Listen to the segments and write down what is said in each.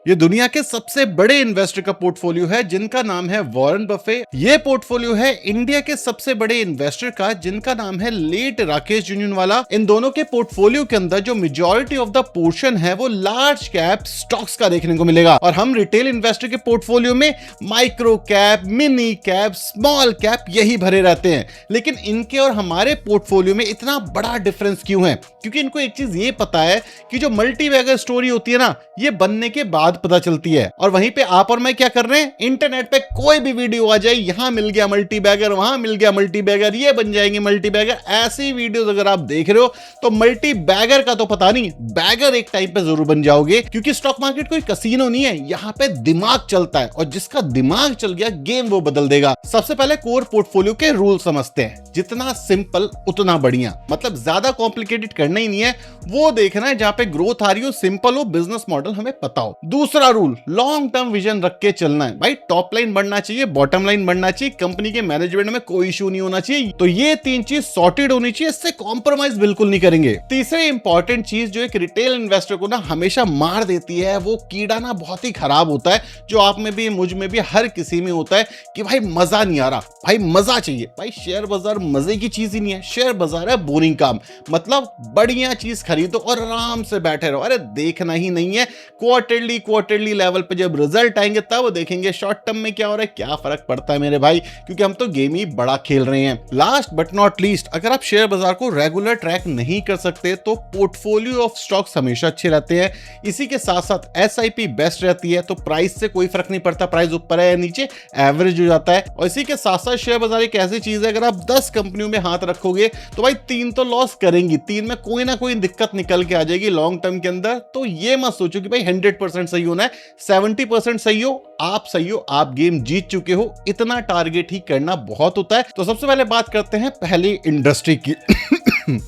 ये दुनिया के सबसे बड़े इन्वेस्टर का पोर्टफोलियो है जिनका नाम है वॉरेन बफे। ये पोर्टफोलियो है इंडिया के सबसे बड़े इन्वेस्टर का जिनका नाम है लेट राकेश झुनझुनवाला। इन दोनों के पोर्टफोलियो के अंदर जो मेजॉरिटी ऑफ द पोर्शन है वो लार्ज कैप स्टॉक्स का देखने को मिलेगा, और हम रिटेल इन्वेस्टर के पोर्टफोलियो में micro cap, mini cap, small cap यही भरे रहते हैं। लेकिन इनके और हमारे पोर्टफोलियो में इतना बड़ा डिफरेंस क्यों है? क्योंकि इनको एक चीज ये पता है कि जो मल्टी बैगर स्टोरी होती है ना, ये बनने के बाद पता चलती है। और वहीं पे आप और मैं क्या कर रहे हैं, इंटरनेट पे कोई भी वीडियो आ जाए, यहां मिल गया मल्टी बैगर, वहां मिल गया मल्टी बैगर, ये बन जाएंगे मल्टी बैगर। ऐसी वीडियोस अगर आप देख रहे हो तो मल्टी बैगर का तो पता नहीं, बैगर एक टाइम पे जरूर बन जाओगे, क्योंकि स्टॉक मार्केट कोई कसीनो नहीं है, यहां पे दिमाग चलता है, और जिसका दिमाग चल गया गेम वो बदल देगा। सबसे पहले कोर पोर्टफोलियो के रूल समझते हैं। जितना सिंपल उतना बढ़िया, मतलब ज्यादा कॉम्प्लिकेटेड करना ही नहीं है, वो देखना है जहां पे ग्रोथ आ रही हो, सिंपल हो, बिजनेस मॉडल हमें पता हो। दूसरा रूल, लॉन्ग टर्म विजन रख के चलना है भाई। टॉप लाइन बढ़ना चाहिए, बॉटम लाइन बढ़ना चाहिए, कंपनी के मैनेजमेंट में कोई इशू नहीं होना चाहिए। तो ये तीन चीज सॉर्टेड होनी चाहिए, इससे कॉम्प्रोमाइज बिल्कुल नहीं करेंगे। तीसरी इंपॉर्टेंट चीज जो एक रिटेल इन्वेस्टर को ना हमेशा मार देती है, वो कीड़ा ना बहुत ही खराब होता है, जो आप में भी, मुझ में भी, हर किसी में होता है कि भाई मजा नहीं आ रहा, भाई मजा चाहिए। भाई शेयर बाजार मजे की चीज ही नहीं है, शेयर बाजार है बोरिंग काम। मतलब बढ़िया चीज खरीदो और आराम से बैठे रहो। अरे देखना ही नहीं है, क्वार्टरली लेवल पे जब रिजल्ट आएंगे तब देखेंगे शॉर्ट टर्म में क्या हो रहा है, क्या फर्क पड़ता है मेरे भाई, क्योंकि हम तो गेम ही बड़ा खेल रहे हैं। लास्ट बट नॉट लीस्ट, अगर आप शेयर बाजार को रेगुलर ट्रैक नहीं कर सकते तो पोर्टफोलियो ऑफ स्टॉक्स हमेशा अच्छे रहते हैं। इसी के साथ साथ एसआईपी बेस्ट रहती है, तो प्राइस से कोई फर्क नहीं पड़ता, प्राइस ऊपर है या नीचे एवरेज हो जाता है। और इसी के साथ साथ शेयर बाजार एक ऐसी चीज है, अगर आप 10 कंपनियों में हाथ रखोगे तो भाई 3 तो लॉस करेंगी, 3 में कोई ना कोई दिक्कत निकल के आ जाएगी लॉन्ग टर्म के अंदर। तो ये मत सोचो कि भाई 100% सही होना है, 70% सही हो, आप सही हो, आप गेम जीत चुके हो, इतना टारगेट ही करना बहुत होता है। तो सबसे पहले बात करते हैं पहली इंडस्ट्री की।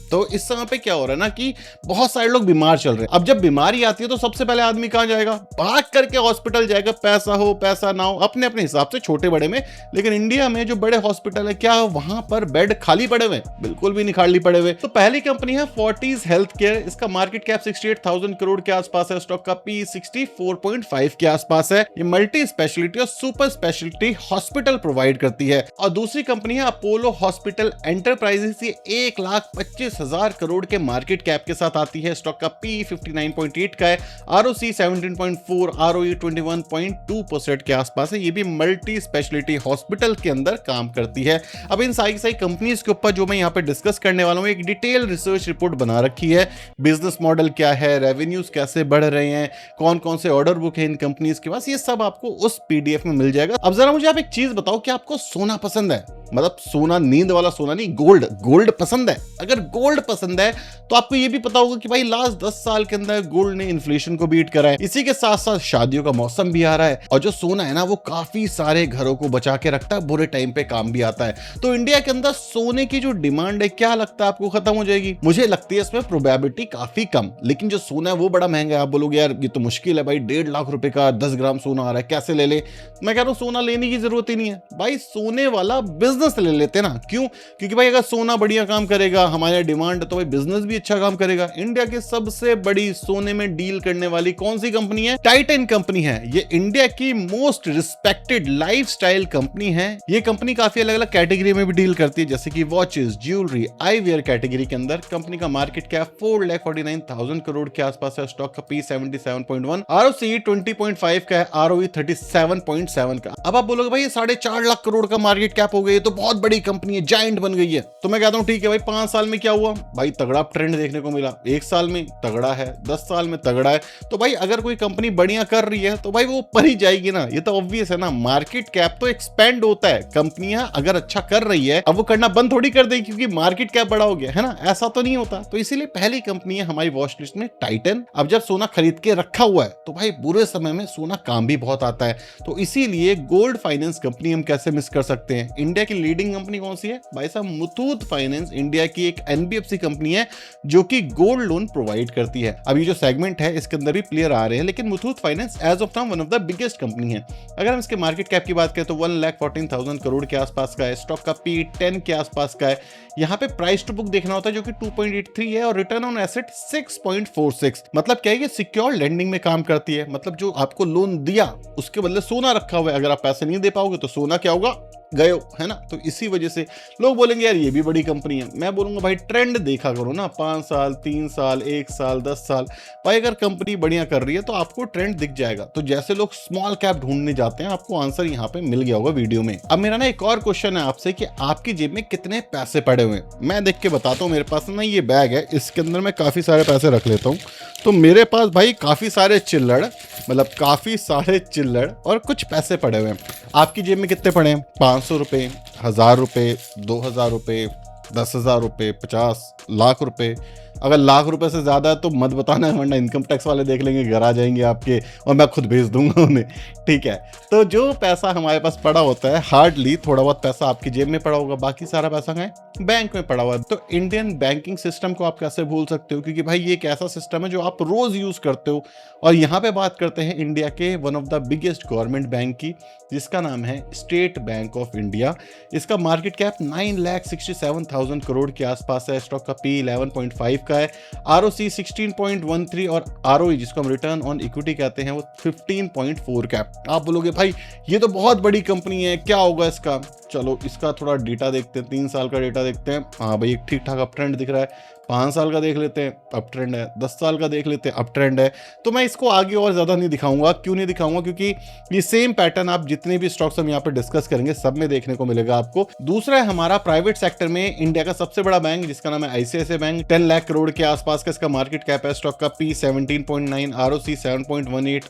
तो इस समय पे क्या हो रहा है ना कि बहुत सारे लोग बीमार चल रहे हैं। अब जब बीमारी आती है तो सबसे पहले आदमी कहां जाएगा? भाग करके हॉस्पिटल जाएगा, पैसा हो पैसा ना हो अपने अपने हिसाब से, छोटे बड़े में। लेकिन इंडिया में जो बड़े हॉस्पिटल है, क्या वहां पर बेड खाली पड़े हुए? बिल्कुल भी नहीं खाली पड़े हुए। तो पहली कंपनी है फोर्टिस हेल्थ केयर। इसका मार्केट कैप 68,000 करोड़ के आसपास है, स्टॉक का पी 64.5 के आसपास है। ये मल्टी स्पेशलिटी और सुपर स्पेशलिटी हॉस्पिटल प्रोवाइड करती है। और दूसरी कंपनी है अपोलो हॉस्पिटल एंटरप्राइजेस। ये 1,25,000 करोड़ के मार्केट कैप के साथ आती है, स्टॉक का पी 59.8 का है, आरओसी 17.4, आरओई 21.2% के आसपास है। ये भी मल्टी स्पेशलिटी हॉस्पिटल के अंदर काम करती है। अब इन सारी कंपनीज के ऊपर जो मैं यहाँ पे डिस्कस करने वाला हूँ, एक डिटेल रिसर्च रिपोर्ट बना रखी है। बिजनेस मॉडल क्या है, रेवेन्यूज कैसे बढ़ रहे हैं, कौन कौन से ऑर्डर बुक है इन कंपनीज के पास, ये सब आपको उस पीडीएफ में मिल जाएगा। अब जरा मुझे आप एक चीज बताओ कि आपको सोना पसंद है? मतलब सोना, नींद वाला सोना नहीं, गोल्ड पसंद है? अगर गोल्ड पसंद है तो आपको ये भी पता होगा कि भाई लास्ट 10 साल के अंदर गोल्ड ने इन्फ्लेशन को बीट करा है। इसी के साथ साथ शादियों का मौसम भी आ रहा है, और जो सोना है ना वो काफी सारे घरों को बचा के रखता है, बुरे टाइम पे काम भी आता है। तो इंडिया के अंदर सोने की जो डिमांड है, क्या लगता है आपको खत्म हो जाएगी? मुझे लगती है इसमें प्रोबेबिलिटी काफी कम। लेकिन जो सोना है वो बड़ा महंगा है। आप बोलोगे यार ये तो मुश्किल है भाई, 1.5 लाख रुपए का 10 ग्राम सोना आ रहा है, कैसे ले ले? मैं कह रहा हूं सोना लेने की जरूरत ही नहीं है भाई, सोने वाला बिजनेस ले लेते ना। क्यों? क्योंकि भाई अगर सोना बढ़िया काम करेगा, हमारे डिमांड, तो भाई बिजनेस भी अच्छा काम करेगा। इंडिया के सबसे बड़ी सोने में डील करने वाली कौन सी कंपनी है? टाइटन कंपनी है। ये इंडिया की मोस्ट रिस्पेक्टेड लाइफस्टाइल कंपनी है। ये कंपनी काफी अलग अलग कैटेगरी में भी डील करती है, जैसे कि वॉचेस, ज्वेलरी, आईवेयर कैटेगरी के अंदर। कंपनी का मार्केट कैप 4,49,000 करोड़ के आसपास है, स्टॉक का पी 77.1, आरओसी 20.5 का है, आरओई 37.7 का। अब आप बोलोगे भाई ये 4.5 लाख करोड़ का मार्केट कैप हो गई, तो बहुत बड़ी कंपनी है, जायंट बन गई है। तो मैं कहता हूं ठीक है भाई, 5 साल में क्या हुआ भाई? तगड़ा ट्रेंड देखने को मिला। 1 साल में तगड़ा है, 10 साल में तगड़ा है। तो भाई अगर कोई कंपनी बढ़िया कर रही है तो भाई वो ऊपर ही जाएगी ना, ये तो ऑब्वियस है ना। मार्केट कैप तो एक्सपेंड होता है, कंपनियां अगर अच्छा कर रही है अब वो करना बंद थोड़ी कर देगी क्योंकि मार्केट कैप बड़ा हो गया है ना, ऐसा तो नहीं होता। तो इसीलिए पहली कंपनी है हमारी वॉच लिस्ट में टाइटन। अब जब सोना खरीद के रखा हुआ है तो भाई बुरे समय में सोना काम भी बहुत आता है। तो इसीलिए गोल्ड फाइनेंस कंपनी हम कैसे मिस कर सकते हैं? इंडिया की लीडिंग कंपनी कौन सी है भाई साहब? मुथूट फाइनेंस इंडिया की एक एनबीएफसी कंपनी है जो कि गोल्ड लोन प्रोवाइड करती है। अब ये जो सेगमेंट है इसके अंदर भी प्लेयर आ रहे हैं, लेकिन Muthoot finance as of now one of the biggest company है। अगर हम इसके मार्केट कैप की बात करें तो 1,14,000 करोड़ के आसपास का है। स्टॉक का पी 10 के आसपास का है। यहाँ पे प्राइस टू बुक देखना होता है जो कि 2.83 है और रिटर्न ऑन एसेट 6.46। मतलब क्या है, ये सिक्योर लेंडिंग में काम करती है। मतलब जो आपको लोन दिया उसके बदले सोना रखा हुआ है, अगर आप पैसे नहीं दे पाओगे तो सोना क्या होगा, गए हो, है ना। तो इसी वजह से लोग बोलेंगे यार ये भी बड़ी कंपनी है। मैं बोलूंगा भाई ट्रेंड देखा करो ना, 5 साल 3 साल 1 साल 10 साल। भाई अगर कंपनी बढ़िया कर रही है तो आपको ट्रेंड दिख जाएगा। तो जैसे लोग स्मॉल कैप ढूंढने जाते हैं, आपको आंसर यहाँ पे मिल गया होगा वीडियो में। अब मेरा ना एक और क्वेश्चन है आपसे कि आपकी जेब में कितने पैसे पड़े हुए हैं। मैं देख के बताता हूँ। मेरे पास ना ये बैग है, इसके अंदर मैं काफी सारे पैसे रख लेता हूँ। तो मेरे पास भाई काफी सारे चिल्लड़, मतलब काफी सारे चिल्लड़ और कुछ पैसे पड़े हुए हैं। आपकी जेब में कितने पड़े हैं? 500 रुपए, 1000 रुपए, 2000 रुपए, 10,000 रुपए, 50 लाख रुपए। अगर लाख रुपए से ज्यादा है तो मत बताना, वरना इनकम टैक्स वाले देख लेंगे, घर आ जाएंगे आपके और मैं खुद भेज दूंगा उन्हें। ठीक है, तो जो पैसा हमारे पास पड़ा होता है, हार्डली थोड़ा बहुत पैसा आपकी जेब में पड़ा होगा, बाकी सारा पैसा कहाँ है? बैंक में पड़ा हुआ है। तो इंडियन बैंकिंग सिस्टम को आप कैसे भूल सकते हो, क्योंकि भाई ये एक ऐसा सिस्टम है जो आप रोज यूज करते हो। और यहाँ पे बात करते हैं इंडिया के one of the biggest government bank की, जिसका नाम है स्टेट बैंक ऑफ इंडिया। इसका मार्केट कैप 9,67,000 करोड़ के आसपास है। स्टॉक का पी 11.5 का है। आरओसी 16.13 और आरओई जिसको हम रिटर्न ऑन इक्विटी कहते हैं वो 15.4 का। आप बोलोगे भाई ये तो बहुत बड़ी कंपनी है, क्या होगा इसका? चलो इसका थोड़ा डेटा देखते हैं, 3 साल का डेटा देखते हैं। हाँ भाई एक ठीक ठाक अप ट्रेंड दिख रहा है। 5 साल का देख लेते हैं, अप ट्रेंड है। 10 साल का देख लेते हैं, अप ट्रेंड है। तो मैं इसको आगे और ज्यादा नहीं दिखाऊंगा। क्यों नहीं दिखाऊंगा? क्योंकि ये सेम पैटर्न आप जितने भी स्टॉक्स हम यहाँ पे डिस्कस करेंगे सब में देखने को मिलेगा आपको। दूसरा है हमारा प्राइवेट सेक्टर में इंडिया का सबसे बड़ा बैंक जिसका नाम है आईसीआईसीआई बैंक। 10 लाख करोड़ के आसपास का इसका मार्केट कैप है। स्टॉक का पी 17.9, आरओसी 7.18,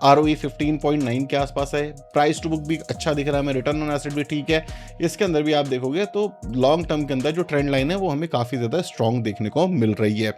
आरओई 15.9 के आसपास है। प्राइस टू बुक भी अच्छा दिख रहा है, रिटर्न ऑन एसेट भी ठीक है। इसके अंदर भी आप देखोगे तो लॉन्ग टर्म के अंदर जो ट्रेंड लाइन है वो हमें काफी ज्यादा स्ट्रॉन्ग देखने को मिल रही है।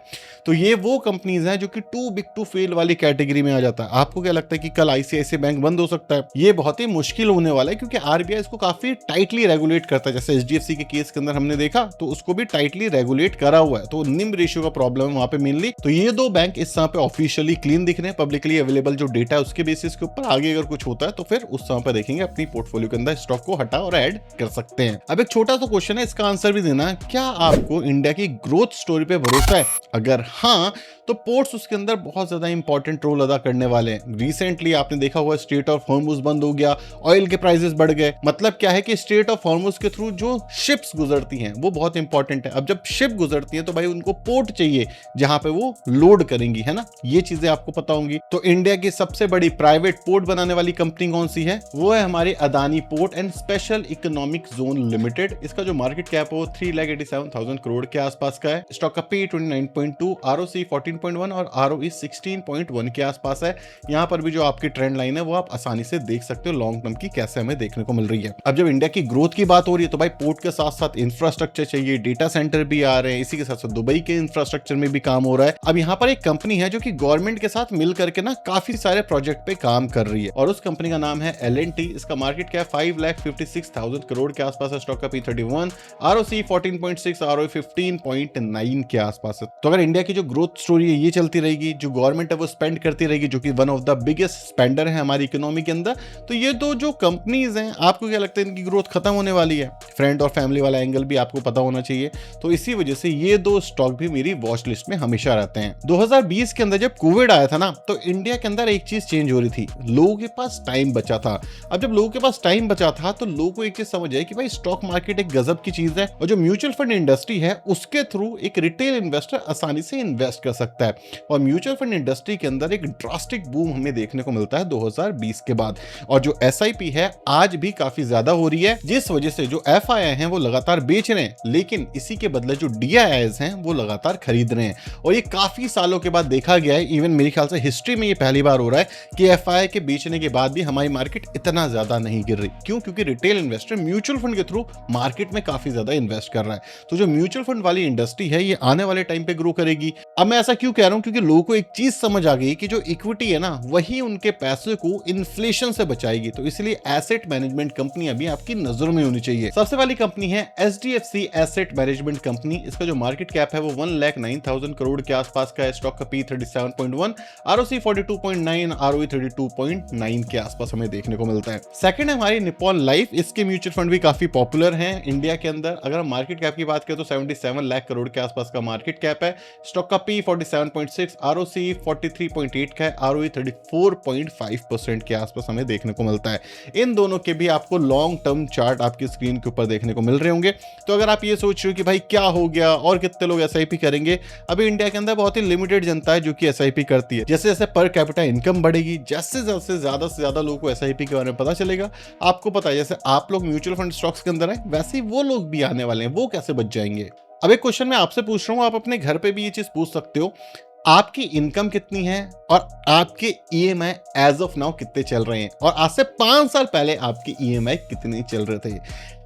तो ये वो कंपनीज हैं जो कि टू बिग टू फेल वाली कैटेगरी में आ जाता है। आपको क्या लगता है कि कल आईसीआईसीआई बैंक बंद हो सकता है? ये बहुत ही मुश्किल होने वाला है, क्योंकि आरबीआई इसको काफी टाइटली रेगुलेट करता है। जैसे एचडीएफसी के केस के अंदर हमने देखा तो उसको भी टाइटली रेगुलेट करा हुआ है। तो निम्न रेशियो का प्रॉब्लम है वहां पे मेनली। तो ये दो बैंक इस समय पे ऑफिशियली क्लीन दिख रहे हैं। पब्लिकली अवेलेबल जो डेटा है उसके बेसिस के ऊपर आगे अगर कुछ होता है तो फिर उस समय पर देखेंगे, अपनी पोर्टफोलियो के अंदर स्टॉक को हटा और ऐड कर सकते हैं। अब एक छोटा सा क्वेश्चन है, इसका आंसर भी देना। क्या आपको इंडिया की ग्रोथ स्टोरी पे भरोसा है? अगर हाँ तो पोर्ट्स उसके अंदर बहुत ज्यादा इंपॉर्टेंट रोल अदा करने वाले हैं। रिसेंटली आपने देखा हुआ स्ट्रेट ऑफ हॉर्मुज बंद हो गया, ऑयल के प्राइसेस बढ़ गए। मतलब क्या है कि स्ट्रेट ऑफ हॉर्मुज के थ्रू जो शिप्स गुजरती हैं वो बहुत इंपॉर्टेंट है। अब जब शिप गुजरती है तो भाई उनको पोर्ट चाहिए जहां पे वो लोड करेंगी, है ना। ये चीजें आपको पता होंगी। तो इंडिया की सबसे बड़ी प्राइवेट पोर्ट बनाने वाली कंपनी कौन सी है? वो है हमारी Adani port and special economic zone limited. इसका जो मार्केट कैप है वो 3,87,000 करोड़ के आसपास का है। स्टॉक का पी 29.2, आरओसी 14.1 और आरओई 16.1 के आसपास है। यहाँ पर भी जो आपकी ट्रेंड लाइन है वो आप आसानी से देख सकते हो लॉन्ग टर्म की कैसे हमें देखने को मिल रही है। अब जब इंडिया की ग्रोथ की बात हो रही है तो भाई पोर्ट के साथ साथ इंफ्रास्ट्रक्चर चाहिए, डेटा सेंटर भी आ रहे हैं, इसी के साथ साथ दुबई के इंफ्रास्ट्रक्चर में भी काम हो रहा है। अब यहाँ पर एक कंपनी है जो कि गवर्नमेंट के साथ मिल करके ना काफी सारे प्रोजेक्ट पे काम कर रही है और उस कंपनी का नाम है L&T। इसका मार्केट कैप 5,56,000 करोड़ के आसपास है। स्टॉक का P31, आरओसी 14.6, आरओई 15.9 के आसपास है। तो अगर इंडिया की जो ग्रोथ स्टोरी है ये चलती रहेगी, जो गवर्नमेंट है वो स्पेंड करती रहेगी, जो कि one of the biggest spender है हमारी इकोनॉमी के अंदर, तो ये दो जो कंपनीज हैं आपको क्या लगता है इनकी ग्रोथ खत्म होने वाली है? फ्रेंड और फैमिली वाला एंगल भी आपको पता होना चाहिए। तो इसी वजह से ये दो स्टॉक भी मेरी वॉच लिस्ट में हमेशा रहते हैं। 2020 के अंदर जब कोविड आया था ना तो इंडिया के अंदर एक चीज चेंज हो रही थी, लोगों के पास टाइम बचा था। अब जब लोगों के पास टाइम बचा था तो लोगों को एक चीज समझ आई कि भाई स्टॉक मार्केट एक गजब की चीज है और जो म्यूचुअल फंड इंडस्ट्री है उसके थ्रू एक रिटेल इन्वेस्टर आसानी से इन्वेस्ट कर सकता है। और म्यूचुअल फंड इंडस्ट्री के अंदर एक ड्रास्टिक बूम हमें देखने को मिलता है 2020 के बाद। और जो एसआईपी है आज भी काफी ज्यादा हो रही है, जिस वजह से जो एफआईआई हैं वो लगातार बेच रहे हैं, लेकिन इसी के बदले जो डीआईआईज हैं वो लगातार खरीद रहे हैं। और ये काफी सालों के बाद देखा गया है, इवन मेरे ख्याल से हिस्ट्री में ये पहली बार हो रहा है कि एफआईआई के बेचने के बाद भी हमारी मार्केट इतना ज्यादा नहीं गिर रही। क्यों? क्योंकि रिटेल इन्वेस्टर म्यूचुअल फंड के थ्रू मार्केट में काफी ज्यादा इन्वेस्ट कर रहा है। तो जो म्यूचुअल फंड वाली इंडस्ट्री है ये आने वाले टाइम पे ग्रो करेगी। अब मैं ऐसा क्यों कह रहा हूं, क्योंकि लोगों को एक चीज समझ आ गई कि जो इक्विटी है ना वही उनके पैसे को इन्फ्लेशन से बचाएगी, तो इसलिए एसेट मैनेजमेंट कंपनी अभी आपकी नजरों में होनी चाहिए। सबसे पहली कंपनी है HDFC एसेट मैनेजमेंट कंपनी। इसका जो मार्केट कैप है वो 1,09,000 करोड़ के आसपास का है। स्टॉक का P 37.1, ROC 42.9, ROE 32.9 के आसपास हमें देखने को मिलता है। सेकंड है हमारी निप्पॉन लाइफ। इसके म्यूचुअल फंड भी काफी पॉपुलर हैं इंडिया के अंदर। अगर हम मार्केट कैप की बात करें तो 77 लाख करोड़ के आसपास का मार्केट कैप है। स्टॉक का P 47.6, ROC 43.8 का है, ROE 34.5% के आसपास हमें देखने को मिलता है। इन दोनों के भी आपको लॉन्ग टर्म चार्ट आपकी स्क्रीन के ऊपर देखने को मिल रहे होंगे। तो अगर आप ये सोच रहे हो कि भाई क्या हो गया और कितने लोग SIP करेंगे, अभी इंडिया के अंदर बहुत ही लिमिटेड जनता है जो कि SIP करती है। जैसे जैसे पर कैपिटा इनकम बढ़ेगी, जैसे जैसे ज्यादा से ज्यादा लोगों को SIP के बारे में पता चलेगा, आपको पता है जैसे आप लोग म्यूचुअल फंड स्टॉक्स के अंदर हैं वैसे ही वो लोग भी आने वाले हैं, वो कैसे बच जाएंगे। अब एक क्वेश्चन मैं आपसे पूछ रहा हूं, आप अपने घर पे भी ये चीज पूछ सकते हो, आपकी इनकम कितनी है और आपके EMI एज ऑफ नाउ कितने चल रहे हैं, और आज से 5 साल पहले आपकी EMI कितने चल रहे थे।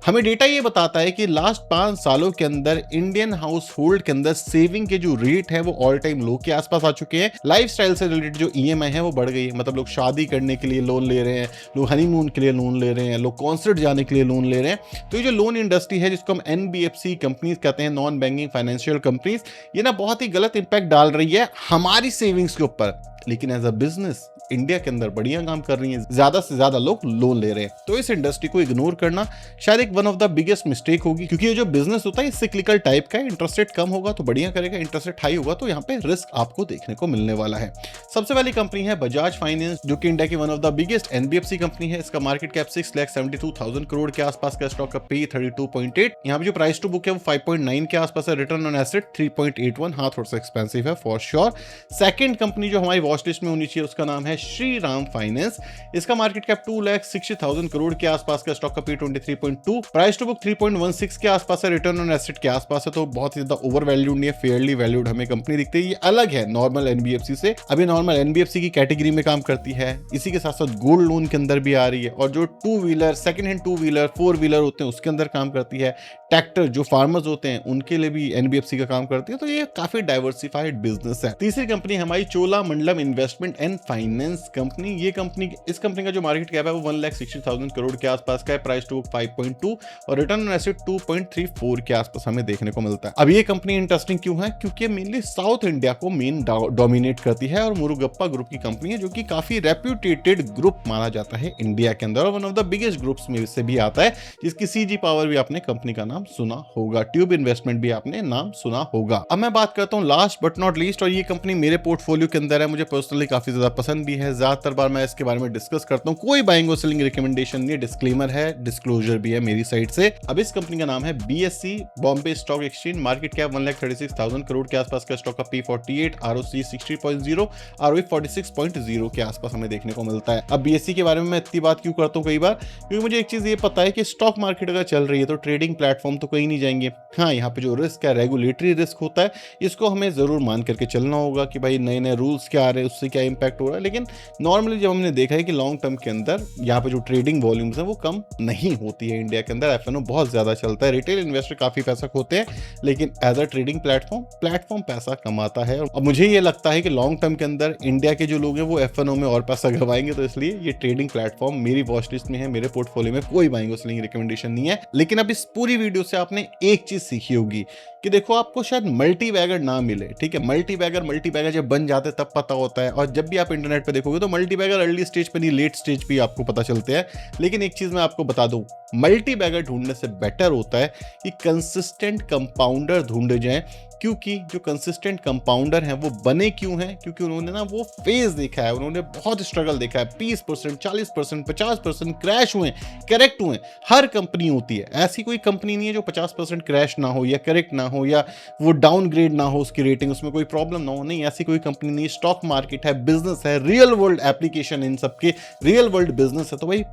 हमें डेटा ये बताता है कि लास्ट 5 सालों के अंदर इंडियन हाउस होल्ड के अंदर सेविंग के जो रेट है वो ऑल टाइम लो के आसपास आ चुके हैं। लाइफस्टाइल से रिलेटेड जो EMI है वो बढ़ गई है, मतलब लोग शादी करने के लिए लोन ले रहे हैं, लोग हनीमून के लिए लोन ले रहे हैं, लोग कॉन्सर्ट जाने के लिए लोन ले रहे हैं। तो ये जो लोन इंडस्ट्री है जिसको हम NBFC कंपनीज कहते हैं, नॉन बैंकिंग फाइनेंशियल कंपनीज, ये ना बहुत ही गलत इंपैक्ट डाल रही है हमारी सेविंग्स के ऊपर। लेकिन एज अ बिजनेस इंडिया के अंदर बढ़िया काम कर रही है, ज्यादा से ज्यादा लोग लोन ले रहे हैं। तो इस इंडस्ट्री को इग्नोर करना शायद एक one of the biggest mistake होगी, क्योंकि ये जो बिजनेस होता है सिक्लिकल टाइप का है। इंटरेस्ट रेट कम होगा तो बढ़िया करेगा, इंटरेस्ट रेट हाई होगा तो यहाँ पे रिस्क आपको देखने को मिलने वाला है। सबसे पहली कंपनी है बजाज फाइनेंस, जो कि इंडिया की one of the biggest NBFC company है। इसका मार्केट कैप 6,72,000 करोड़ के आसपास का। स्टॉक का P 32.8, यहाँ पे जो प्राइस टू बुक है वो 5.9 के आसपास है। रिटर्न ऑन एसेट 3.81, हाँ थोड़ा सा एक्सपेंसिव है फॉर श्योर। सेकंड कंपनी जो हमारी वॉच लिस्ट में होनी चाहिए उसका नाम है श्रीराम फाइनेंस। इसका मार्केट कैप 2,60,000 करोड़ के आसपास का। स्टॉक का P 23.2, प्राइस टू बुक 3.16 के आसपास है। रिटर्न ऑन एसेट के आसपास है, तो बहुत ही ज्यादा ओवर वैल्यूड नहीं है, फेयरली वैल्यूड हमें कंपनी दिखती है। ये अलग है नॉर्मल NBFC से। अभी नॉर्मल NBFC की कैटेगरी में काम करती है, इसी के साथ साथ गोल्ड लोन के अंदर भी आ रही है, और जो 2 wheeler, second hand 2 wheeler, 4 wheeler होते हैं उसके अंदर काम करती है। ट्रैक्टर जो फार्मर्स होते हैं उनके लिए भी NBFC का काम करती है। तो ये काफी डाइवर्सिफाइड बिजनेस है। तीसरी कंपनी हमारी Cholamandalam investment and finance company. ये कंपनी, इस कंपनी का जो मार्केट कैप है वो 1,60,000 करोड़ के आसपास का है। प्राइस टू 5.2 और रिटर्न ऑन एसेट 2.34 के आसपास हमें देखने को मिलता है। अब ये कंपनी इंटरेस्टिंग क्यों है, क्योंकि मेनली साउथ इंडिया को मेन डोमिनेट करती है और मुरुगप्पा ग्रुप की कंपनी है, जो कि काफी रेप्यूटेटेड ग्रुप माना जाता है इंडिया के अंदर और one of the biggest groups में से भी आता है, जिसकी CG पावर भी आपने कंपनी का नाम सुना होगा, ट्यूब इन्वेस्टमेंट भी आपने नाम सुना होगा। अब मैं बात करता हूं लास्ट बट नॉट लीस्ट, और ये कंपनी मेरे पोर्टफोलियो के अंदर है, मुझे पर्सनली काफी ज्यादा पसंद भी है। ज्यादातर बार मैं इसके बारे में डिस्कस करता हूं, कोई बाइंग और सेलिंग रिकमेंडेशन नहीं, डिस्क्लेमर है, डिस्क्लोजर भी है मेरी साइड से। अब इस कंपनी का नाम है BSE, Bombay stock exchange. Market cap 1,36,000 crore के आसपास का। स्टॉक का P 48, ROC 60.0, ROE 46.0 के आसपास हमें देखने को मिलता है। अब BSE के बारे में मैं इतनी बात क्यों करता हूं कई बार, क्योंकि मुझे एक चीज ये पता है कि स्टॉक मार्केट अगर चल रही है तो ट्रेडिंग प्लेटफॉर्म तो कहीं नहीं जाएंगे। हाँ, यहाँ पे जो रिस्क है, रेगुलेटरी रिस्क होता है, इसको हमें जरूर मान करके चलना होगा कि भाई नए नए रूल्स क्या आ रहे हैं, उससे क्या इंपैक्ट हो रहा है। लेकिन नॉर्मली जब हमने देखा है कि लॉन्ग टर्म के अंदर यहाँ पे जो ट्रेडिंग वॉल्यूम्स है वो कम नहीं होती है। इंडिया के अंदर FNO बहुत ज्यादा चलता है, रिटेल इन्वेस्टर काफी पैसा खोते हैं, लेकिन एज अ ट्रेडिंग प्लेटफॉर्म पैसा कमाता है। अब मुझे ये लगता है कि लॉन्ग टर्म के अंदर इंडिया के जो लोग हैं वो FNO में और पैसा गवाएंगे, तो इसलिए ये ट्रेडिंग प्लेटफॉर्म मेरी वॉच लिस्ट में है, मेरे पोर्टफोलियो में कोई बाइंग और सेलिंग रिकमेंडेशन नहीं है। लेकिन अब इस पूरी वीडियो से आपने एक चीज सीखी होगी कि देखो आपको शायद मल्टी बैगर ना मिले, ठीक है, मल्टी बैगर जब बन जाते तब पता होता है, और जब भी आप इंटरनेट पे देखोगे तो मल्टी बैगर अर्ली स्टेज पे नहीं, लेट स्टेज पे आपको पता चलते हैं। लेकिन एक चीज मैं आपको बता दूं, मल्टी बैगर ढूंढने से बेटर होता है कि कंसिस्टेंट कंपाउंडर ढूंढे जाएं, क्योंकि जो कंसिस्टेंट कंपाउंडर हैं वो बने क्यों हैं, क्योंकि उन्होंने ना वो फेज देखा है, उन्होंने बहुत स्ट्रगल देखा है। 20%, 40%, 50% क्रैश हुए, करेक्ट हुए। हर कंपनी होती है, ऐसी कोई कंपनी नहीं है जो 50% क्रैश ना हो या करेक्ट ना हो या वो डाउनग्रेड ना हो उसकी रेटिंग, उसमें कोई प्रॉब्लम ना हो, नहीं, ऐसी कोई कंपनी नहीं। स्टॉक मार्केट है, बिजनेस है, रियल वर्ल्ड एप्लीकेशन, इन सबके रियल वर्ल्ड बिजनेस है, तो भाई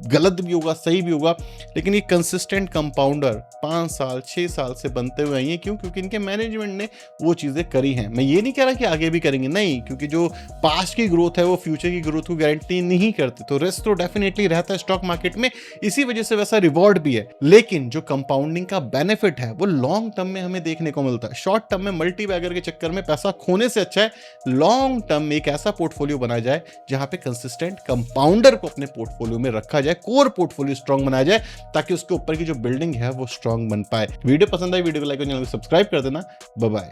गलत भी होगा, सही भी होगा, लेकिन ये कंसिस्टेंट कंपाउंडर 5 साल 6 साल से बनते हुए आई है। क्यों? क्योंकि इनके मैनेजमेंट ने वो चीज़ें करी हैं। मैं ये नहीं कह रहा कि आगे भी करेंगे, नहीं, क्योंकि जो पास्ट की ग्रोथ है वो फ्यूचर की ग्रोथ को गारंटी नहीं करती। तो रिस्क तो डेफिनेटली रहता है स्टॉक मार्केट में, इसी वजह से वैसा रिवॉर्ड भी है। लेकिन जो कंपाउंडिंग का बेनिफिट है वो लॉन्ग टर्म में हमें देखने को मिलता है। शॉर्ट टर्म में मल्टी बैगर के चक्कर में पैसा खोने से अच्छा है लॉन्ग टर्म में एक ऐसा पोर्टफोलियो बनाया जाए जहां पे कंसिस्टेंट कंपाउंडर को अपने पोर्टफोलियो में रखा जाए, कोर पोर्टफोलियो स्ट्रांग बनाया जाए, ताकि उसके ऊपर की जो बिल्डिंग है वो स्ट्रांग बन पाए। वीडियो पसंद आई, वीडियो को लाइक और चैनल को सब्सक्राइब कर देना। Bye bye.